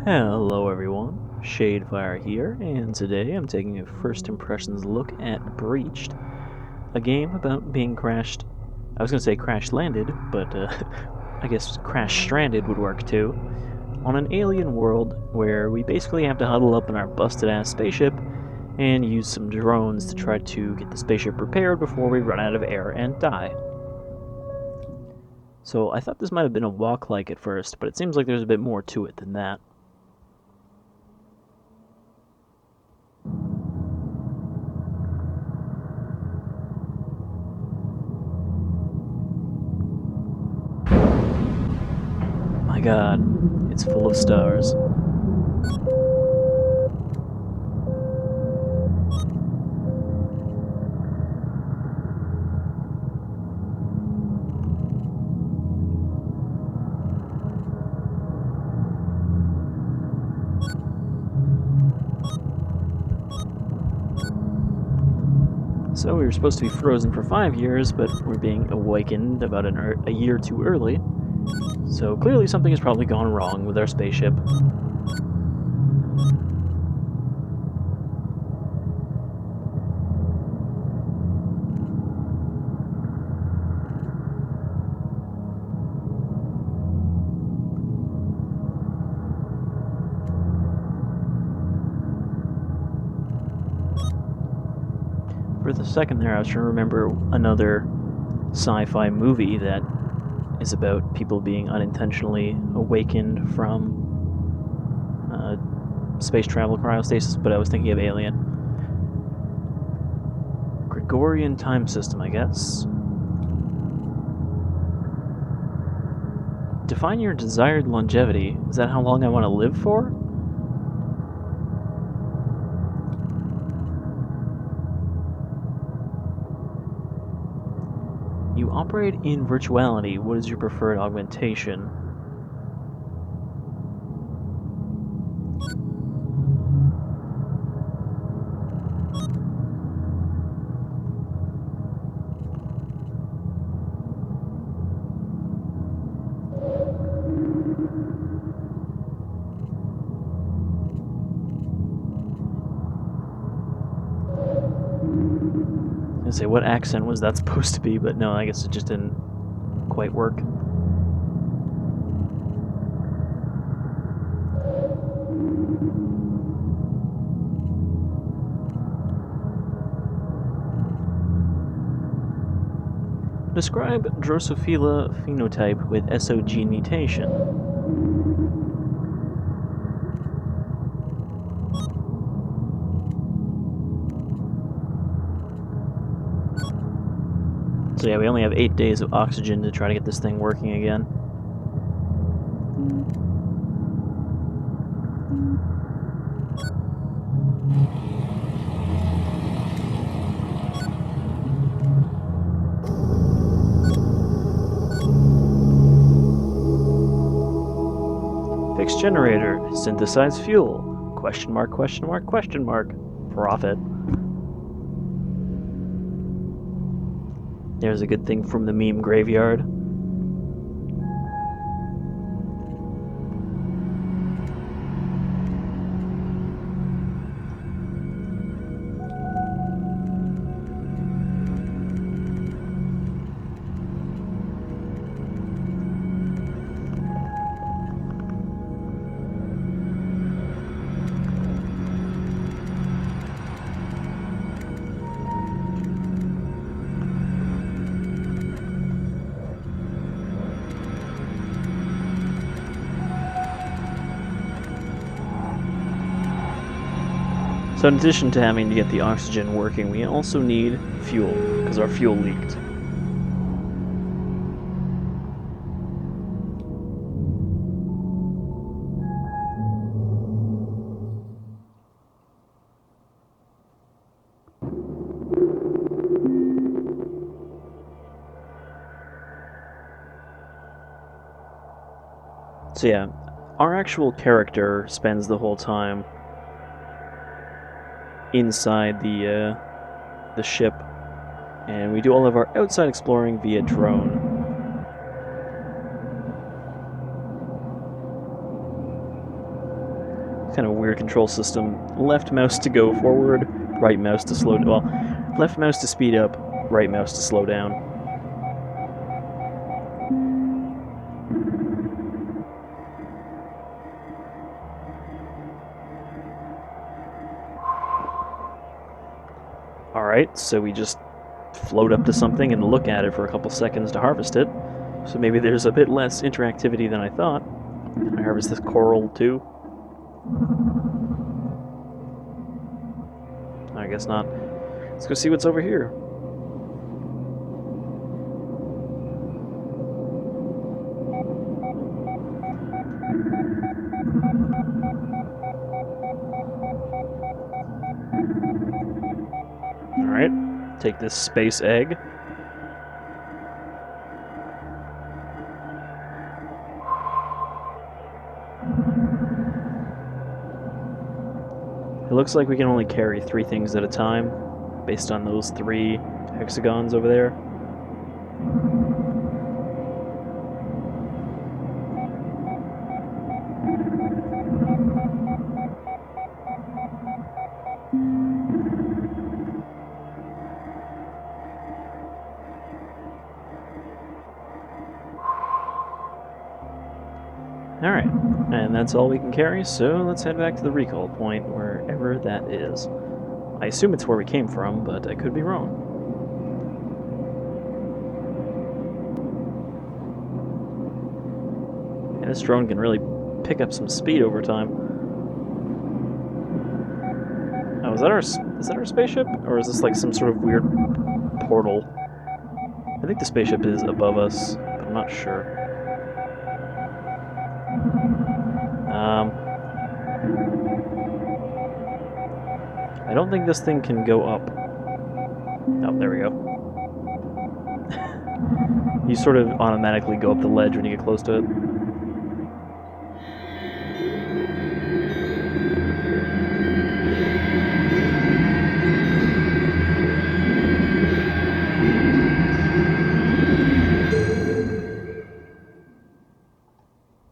Hello everyone, Shadefire here, and today I'm taking a first impressions look at Breached, a game about being crashed. I was going to say crash-landed, but I guess crash-stranded would work too, on an alien world where we basically have to huddle up in our busted-ass spaceship and use some drones to try to get the spaceship repaired before we run out of air and die. So I thought this might have been a walk-like at first, but it seems like there's a bit more to it than that. My god, it's full of stars. So we were supposed to be frozen for 5 years, but we're being awakened about a year too early. So clearly something has probably gone wrong with our spaceship. For the second there, I was trying to remember another sci-fi movie that is about people being unintentionally awakened from space travel cryostasis, but I was thinking of Alien. Gregorian time system, I guess. Define your desired longevity. Is that how long I want to live for? You operate in virtuality. What is your preferred augmentation? I was gonna say, what accent was that supposed to be? But no, I guess it just didn't quite work. Describe Drosophila phenotype with SO gene mutation. So yeah, we only have 8 days of oxygen to try to get this thing working again. Fix generator. Synthesize fuel. Question mark, question mark, question mark. Profit. There's a good thing from the meme graveyard. So in addition to having to get the oxygen working, we also need fuel, because our fuel leaked. So yeah, our actual character spends the whole time inside the ship, and we do all of our outside exploring via drone. Kind of weird control system. Left mouse to go forward, right mouse to slow down. Well, left mouse to speed up, right mouse to slow down. Alright, so we just float up to something and look at it for a couple seconds to harvest it. So maybe there's a bit less interactivity than I thought. Can I harvest this coral too? I guess not. Let's go see what's over here. Alright, take this space egg. It looks like we can only carry 3 things at a time, based on those 3 hexagons over there. Alright, and that's all we can carry, so let's head back to the recall point, wherever that is. I assume it's where we came from, but I could be wrong. And this drone can really pick up some speed over time. Oh, is that our spaceship? Or is this like some sort of weird portal? I think the spaceship is above us, but I'm not sure. I don't think this thing can go up. Oh, there we go. You sort of automatically go up the ledge when you get close to it.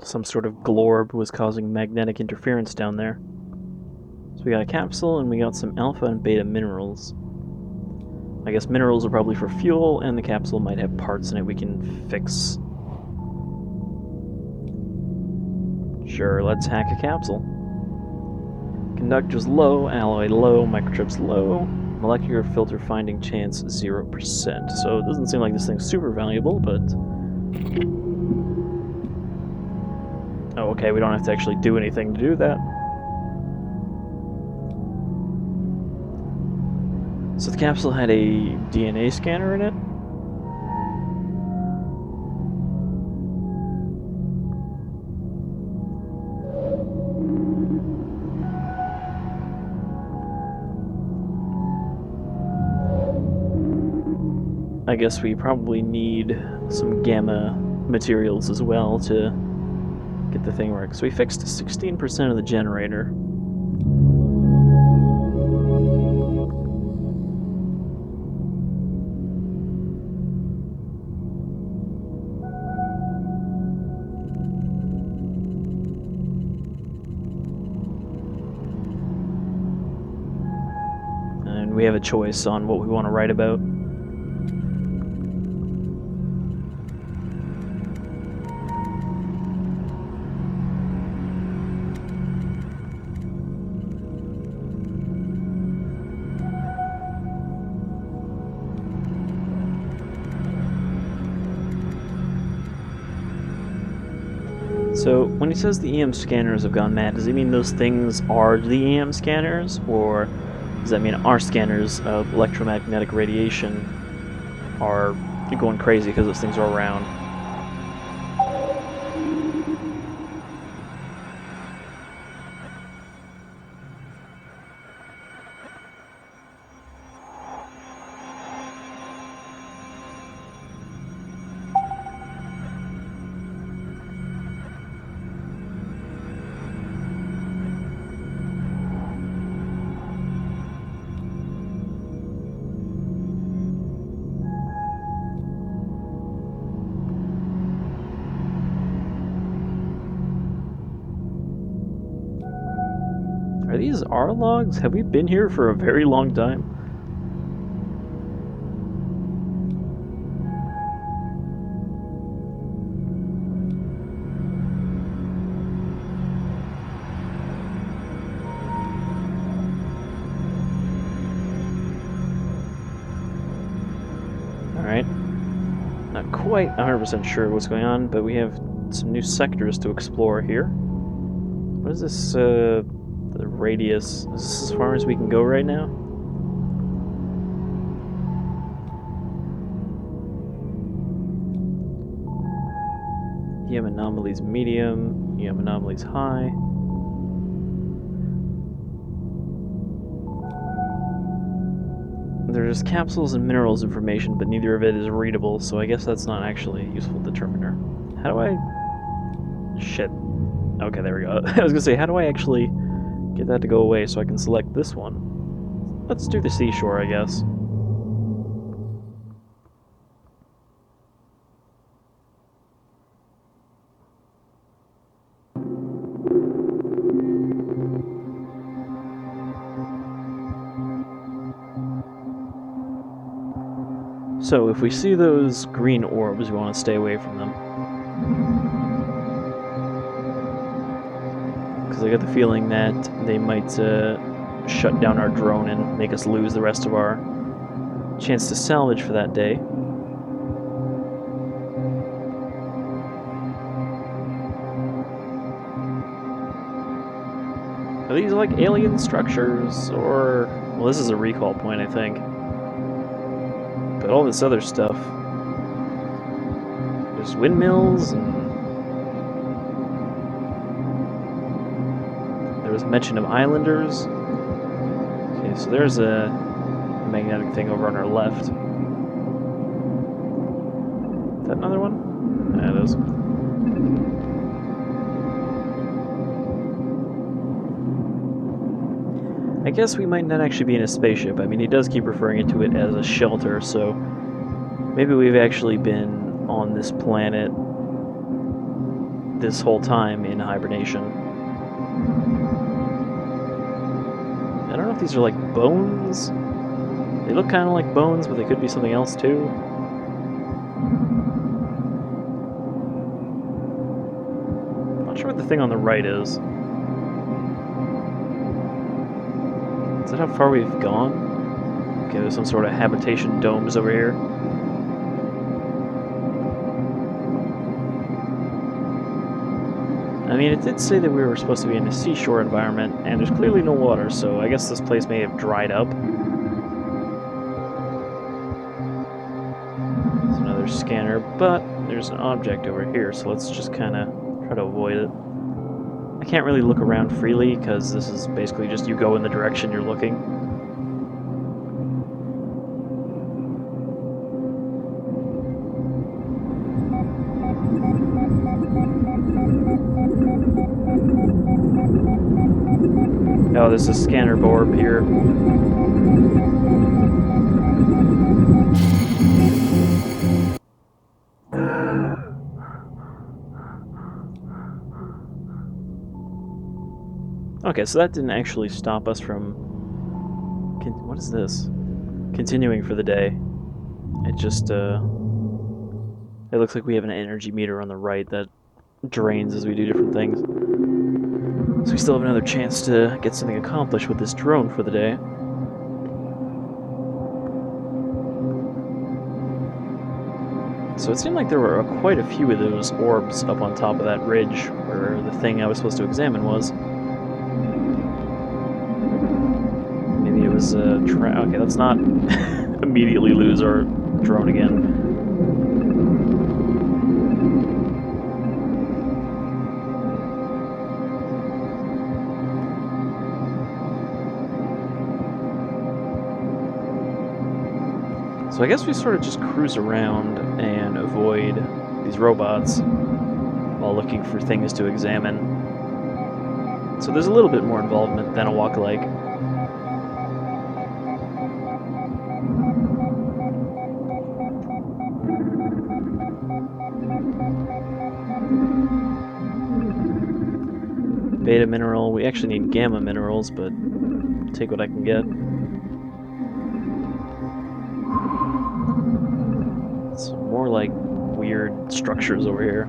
Some sort of glorb was causing magnetic interference down there. So we got a capsule, and we got some alpha and beta minerals. I guess minerals are probably for fuel, and the capsule might have parts in it we can fix. Sure, let's hack a capsule. Conductor's low, alloy low, microchip's low, molecular filter finding chance 0%. So it doesn't seem like this thing's super valuable, but... Oh, okay, we don't have to actually do anything to do that. So the capsule had a DNA scanner in it? I guess we probably need some gamma materials as well to get the thing working. So we fixed 16% of the generator. And we have a choice on what we want to write about. So, when he says the EM scanners have gone mad, does he mean those things are the EM scanners? Or does that mean our scanners of electromagnetic radiation are going crazy because those things are around? Are these our logs? Have we been here for a very long time? Alright. Not quite 100% sure what's going on, but we have some new sectors to explore here. What is this, the radius? Is this as far as we can go right now? EM anomalies medium, EM anomalies high. There's capsules and minerals information, but neither of it is readable, so I guess that's not actually a useful determiner. How do I... Shit. Okay, there we go. I was gonna say, how do I actually get that to go away so I can select this one? Let's do the seashore, I guess. So, if we see those green orbs, we want to stay away from them. Because I get the feeling that they might shut down our drone and make us lose the rest of our chance to salvage for that day. Are these like alien structures, or... Well, this is a recall point, I think. But all this other stuff... There's windmills, and... There was mention of islanders. Okay, so there's a magnetic thing over on our left. Is that another one? Yeah, it is. I guess we might not actually be in a spaceship. I mean, he does keep referring to it as a shelter, so maybe we've actually been on this planet this whole time in hibernation. I don't know if these are like bones. They look kind of like bones, but they could be something else too. Not sure what the thing on the right is. Is that how far we've gone? Okay, there's some sort of habitation domes over here. I mean, it did say that we were supposed to be in a seashore environment, and there's clearly no water, so I guess this place may have dried up. There's another scanner, but there's an object over here, so let's just kind of try to avoid it. I can't really look around freely, because this is basically just you go in the direction you're looking. Oh, there's a scanner orb here. Okay, so that didn't actually stop us from... What is this? Continuing for the day. It just, it looks like we have an energy meter on the right that drains as we do different things. So we still have another chance to get something accomplished with this drone for the day. So it seemed like there were quite a few of those orbs up on top of that ridge where the thing I was supposed to examine was. Maybe it was a okay, let's not immediately lose our drone again. So I guess we sort of just cruise around and avoid these robots while looking for things to examine. So there's a little bit more involvement than a walk-alike. Beta mineral. We actually need gamma minerals, but take what I can get. It's more like weird structures over here.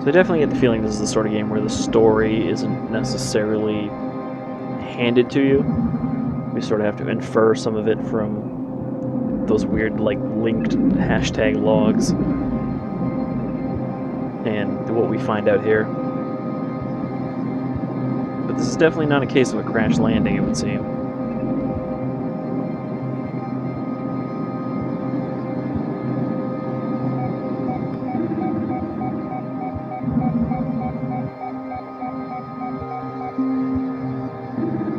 So I definitely get the feeling this is the sort of game where the story isn't necessarily handed to you. We sort of have to infer some of it from those weird, like, linked hashtag logs and what we find out here. But this is definitely not a case of a crash landing, it would seem.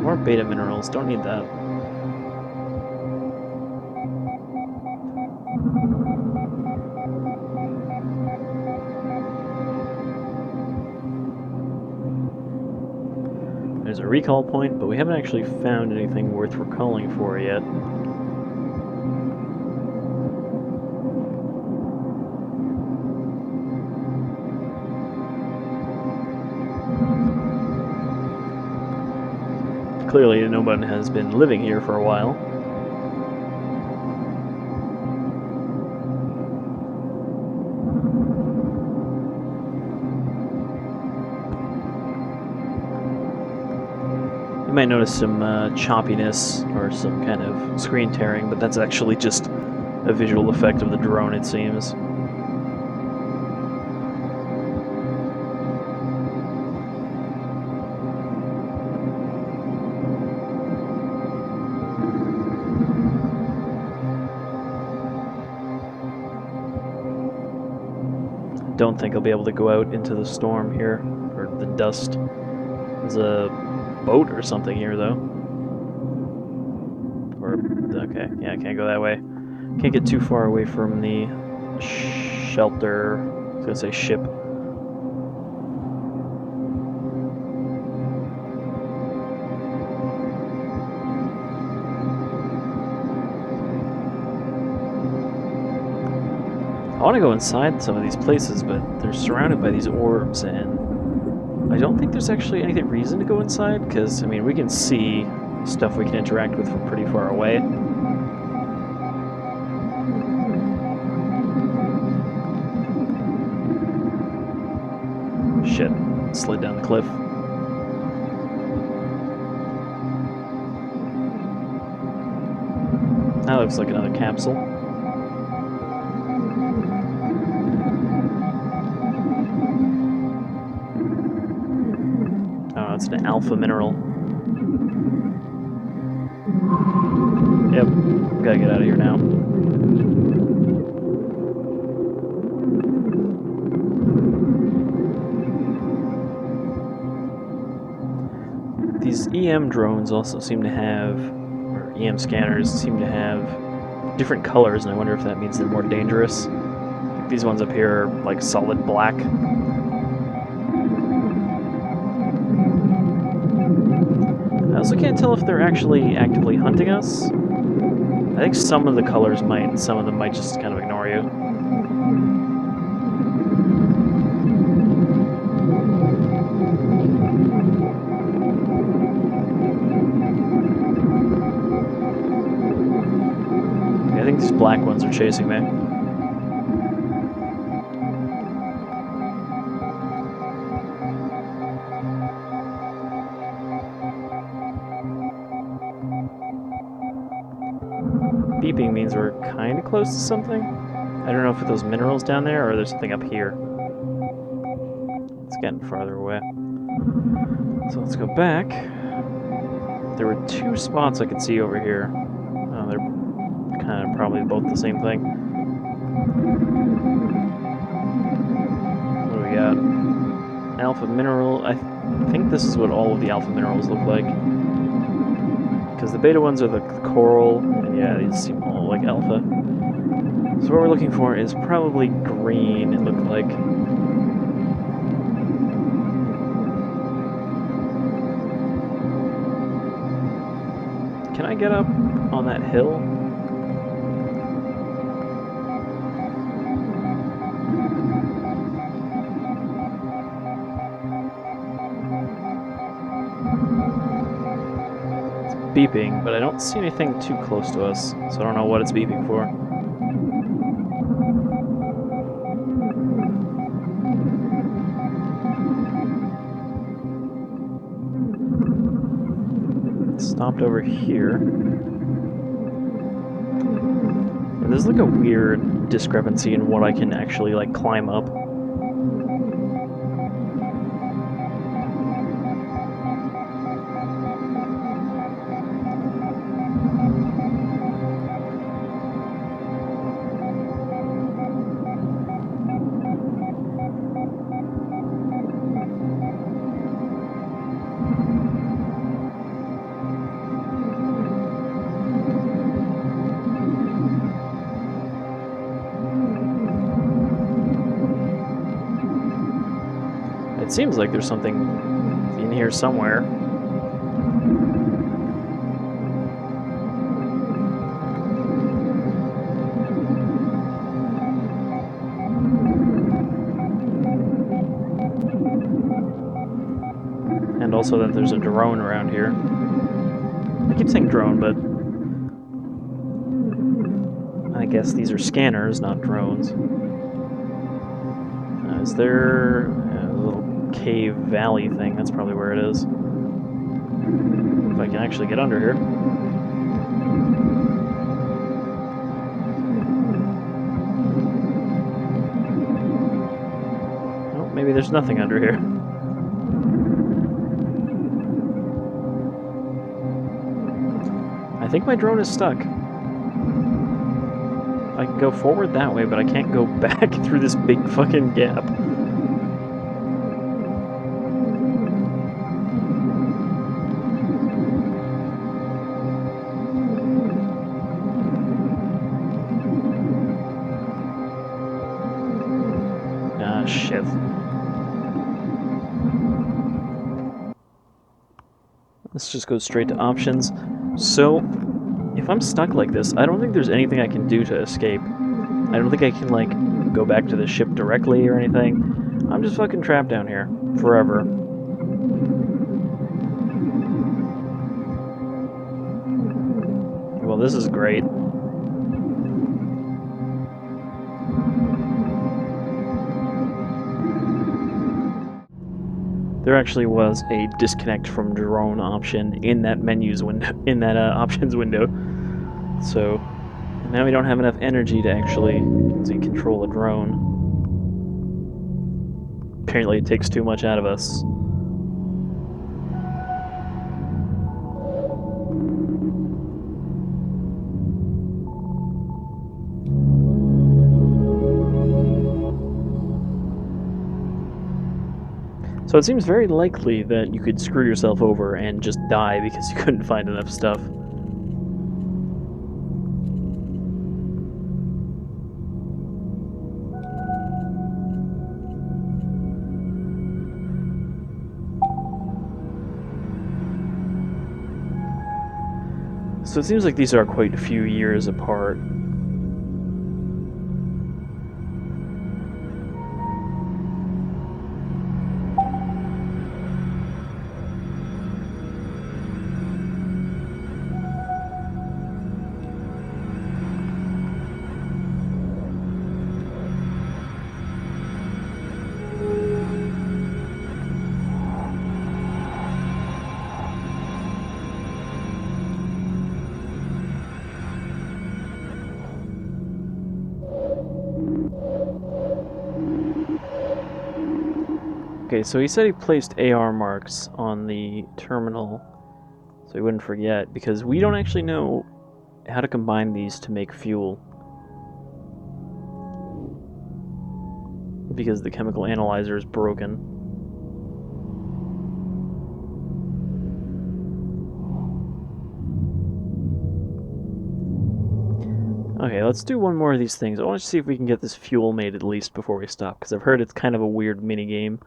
More beta minerals, don't need that. There's a recall point, but we haven't actually found anything worth recalling for yet. Clearly, no one has been living here for a while. You might notice some choppiness or some kind of screen tearing, but that's actually just a visual effect of the drone, it seems. Don't think I'll be able to go out into the storm here, or the dust. There's a boat or something here, though. Or, okay, yeah, I can't go that way. Can't get too far away from the shelter. I was gonna say ship. I want to go inside some of these places, but they're surrounded by these orbs, and I don't think there's actually any reason to go inside, because, I mean, we can see stuff we can interact with from pretty far away. Shit, slid down the cliff. That looks like another capsule. Oh, it's an alpha mineral. Yep, gotta get out of here now. These EM drones also seem to have, or EM scanners seem to have different colors, and I wonder if that means they're more dangerous. These ones up here are like solid black. I also can't tell if they're actually actively hunting us. I think some of the colors might, and some of them might just kind of ignore you. Okay, I think these black ones are chasing me. Beeping means we're kind of close to something. I don't know if it's those minerals down there or there's something up here. It's getting farther away. So let's go back. There were two spots I could see over here. Oh, they're kind of probably both the same thing. What do we got? Alpha mineral. I think this is what all of the alpha minerals look like. Because the beta ones are the coral, and yeah, these seem all like alpha. So what we're looking for is probably green, it looked like. Can I get up on that hill? beeping, but I don't see anything too close to us, so I don't know what it's beeping for. It stopped over here. And there's like a weird discrepancy in what I can actually like climb up. It seems like there's something in here somewhere. And also that there's a drone around here. I keep saying drone, but I guess these are scanners, not drones. Is there a little cave valley thing? That's probably where it is. If I can actually get under here. Oh, maybe there's nothing under here. I think my drone is stuck. I can go forward that way, but I can't go back through this big fucking gap. Ah, shit. Let's just go straight to options. So, if I'm stuck like this, I don't think there's anything I can do to escape. I don't think I can, like, go back to the ship directly or anything. I'm just fucking trapped down here. Forever. Well, this is great. There actually was a disconnect from drone option in that menus window, in that options window. So now we don't have enough energy to actually control a drone. Apparently it takes too much out of us. So it seems very likely that you could screw yourself over and just die because you couldn't find enough stuff. So it seems like these are quite a few years apart. Okay, so he said he placed AR marks on the terminal so he wouldn't forget, because we don't actually know how to combine these to make fuel. Because the chemical analyzer is broken. Okay, let's do one more of these things. I want to see if we can get this fuel made at least before we stop, because I've heard it's kind of a weird mini-game.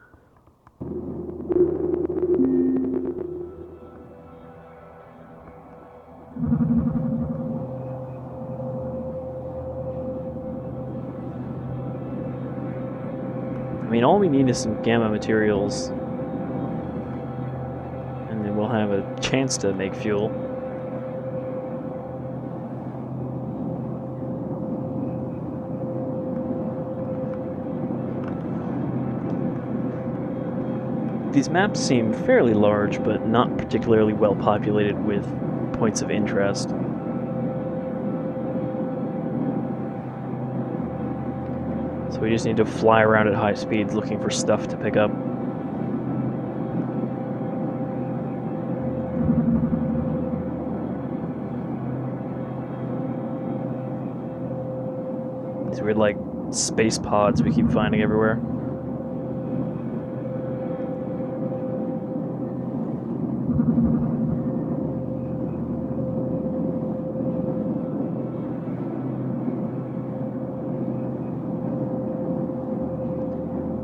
I mean, all we need is some gamma materials, and then we'll have a chance to make fuel. These maps seem fairly large, but not particularly well populated with points of interest. So we just need to fly around at high speeds looking for stuff to pick up. These weird, like, space pods we keep finding everywhere.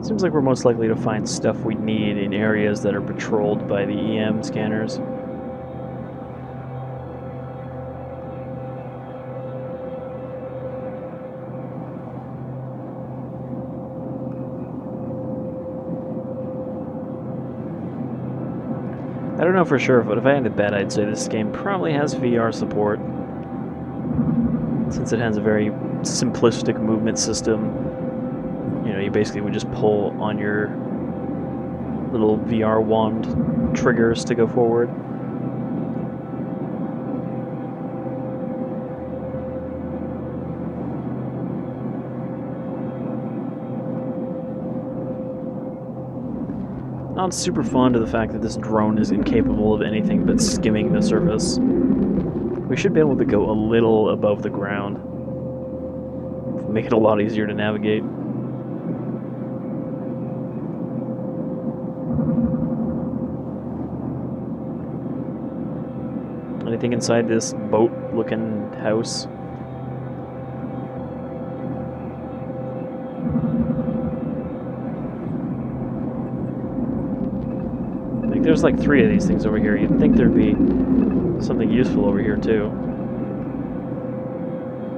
Seems like we're most likely to find stuff we need in areas that are patrolled by the EM scanners. I don't know for sure, but if I had to bet, I'd say this game probably has VR support, since it has a very simplistic movement system. You know, you basically would just pull on your little VR wand triggers to go forward. Not super fond of the fact that this drone is incapable of anything but skimming the surface. We should be able to go a little above the ground. Make it a lot easier to navigate. Anything inside this boat-looking house? I think there's like 3 of these things over here. You'd think there'd be something useful over here too.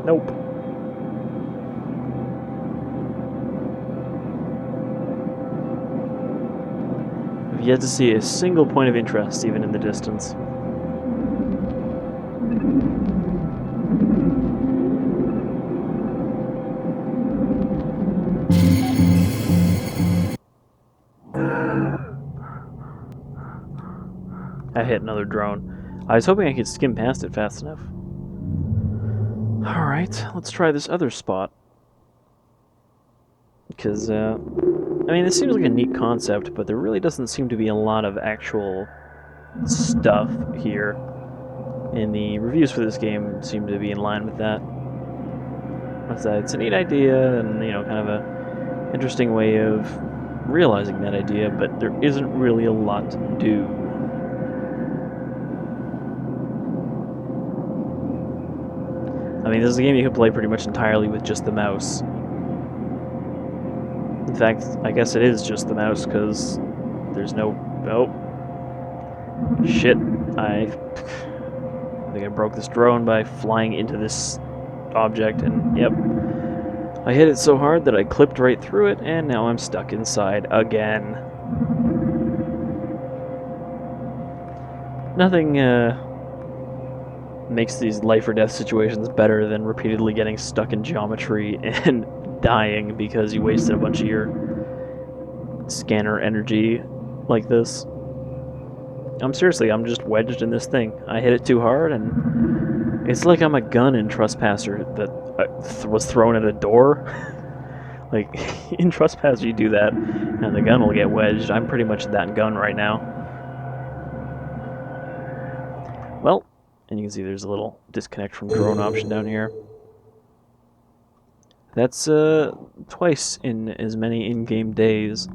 Nope. I've yet to see a single point of interest, even in the distance. I hit another drone. I was hoping I could skim past it fast enough. Alright, let's try this other spot. Because, I mean, this seems like a neat concept, but there really doesn't seem to be a lot of actual stuff here. And the reviews for this game seem to be in line with that. It's a neat idea, and, you know, kind of a interesting way of realizing that idea, but there isn't really a lot to do. I mean, this is a game you can play pretty much entirely with just the mouse. In fact, I guess it is just the mouse, because there's no... Oh. Shit. I think I broke this drone by flying into this object, and yep. I hit it so hard that I clipped right through it, and now I'm stuck inside again. Nothing, makes these life or death situations better than repeatedly getting stuck in geometry and dying because you wasted a bunch of your scanner energy like this. I'm just wedged in this thing. I hit it too hard, and it's like I'm a gun in Trespasser that was thrown at a door. Like, in Trespasser you do that, and the gun will get wedged. I'm pretty much that gun right now. Well, and you can see there's a little disconnect from drone option down here. That's twice in as many in-game days.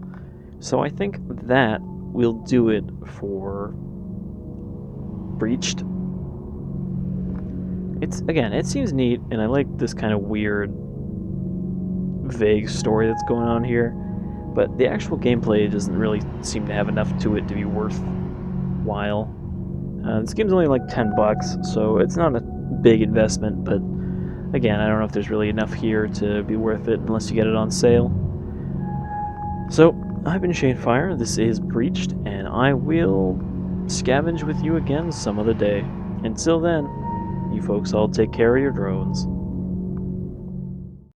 So I think that will do it for Breached. It seems neat, and I like this kind of weird, vague story that's going on here. But the actual gameplay doesn't really seem to have enough to it to be worthwhile. This game's only like $10, so it's not a big investment, but again, I don't know if there's really enough here to be worth it unless you get it on sale. So, I've been Shadefire, this is Breached, and I will scavenge with you again some other day. Until then, you folks all take care of your drones.